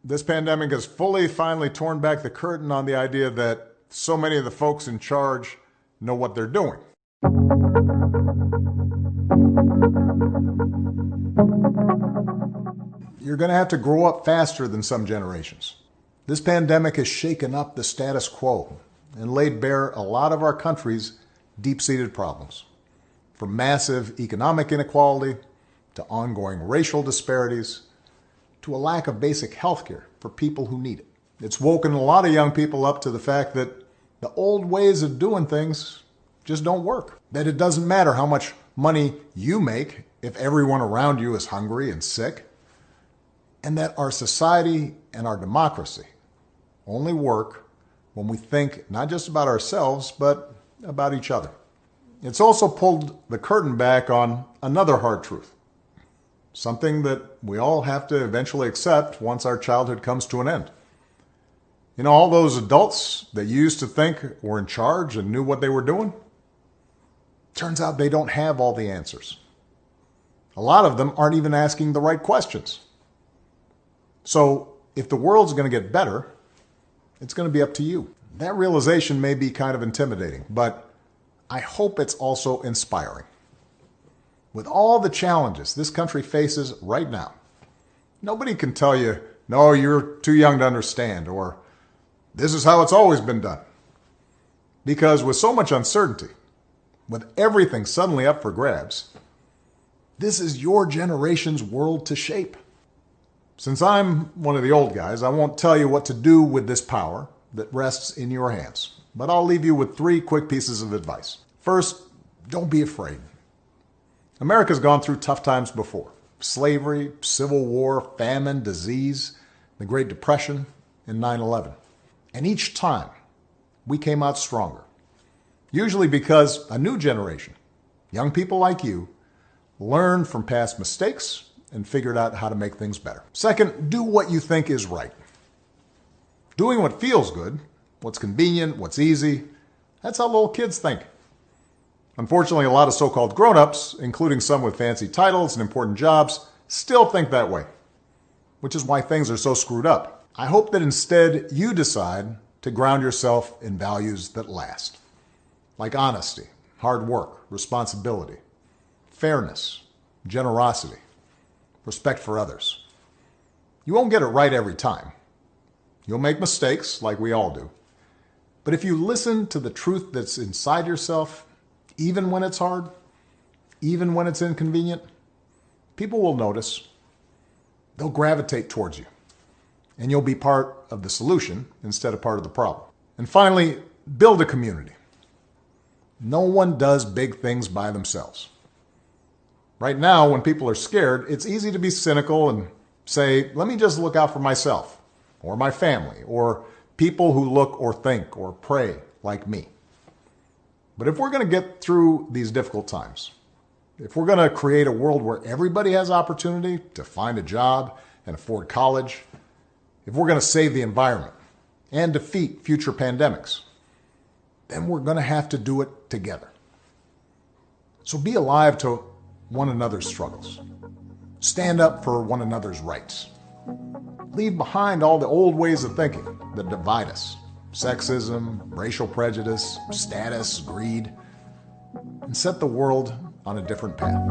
This pandemic has finally torn back the curtain on the idea that so many of the folks in charge know what they're doing. You're going to have to grow up faster than some generations. This pandemic has shaken up the status quo and laid bare a lot of our country's deep-seated problems, from massive economic inequality to ongoing racial disparities to a lack of basic health care for people who need it. It's woken a lot of young people up to the fact that the old ways of doing things just don't work. That it doesn't matter how much money you make if everyone around you is hungry and sick. And that our society and our democracy only work when we think not just about ourselves, but about each other. It's also pulled the curtain back on another hard truth. Something that we all have to eventually accept once our childhood comes to an end. You know, all those adults that you used to think were in charge and knew what they were doing, turns out they don't have all the answers. A lot of them aren't even asking the right questions. So if the world's going to get better, it's going to be up to you. That realization may be kind of intimidating, but I hope it's also inspiring. With all the challenges this country faces right now, nobody can tell you, no, you're too young to understand, or this is how it's always been done. Because with so much uncertainty, with everything suddenly up for grabs, this is your generation's world to shape. Since I'm one of the old guys, I won't tell you what to do with this power that rests in your hands, but I'll leave you with 3 quick pieces of advice. First, don't be afraid. America's gone through tough times before. Slavery, civil war, famine, disease, the Great Depression, and 9/11. And each time, we came out stronger. Usually because a new generation, young people like you, learned from past mistakes and figured out how to make things better. Second, do what you think is right. Doing what feels good, what's convenient, what's easy, that's how little kids think. Unfortunately, a lot of so-called grown-ups, including some with fancy titles and important jobs, still think that way, which is why things are so screwed up. I hope that instead you decide to ground yourself in values that last, like honesty, hard work, responsibility, fairness, generosity, respect for others. You won't get it right every time. You'll make mistakes, like we all do. But if you listen to the truth that's inside yourself, even when it's hard, even when it's inconvenient, people will notice. They'll gravitate towards you. And you'll be part of the solution instead of part of the problem. And finally, build a community. No one does big things by themselves. Right now, when people are scared, it's easy to be cynical and say, let me just look out for myself, or my family, or people who look or think or pray like me. But if we're going to get through these difficult times, if we're going to create a world where everybody has opportunity to find a job and afford college, if we're going to save the environment and defeat future pandemics, then we're going to have to do it together. So be alive to one another's struggles. Stand up for one another's rights. Leave behind all the old ways of thinking that divide us. Sexism, racial prejudice, status, greed, and set the world on a different path.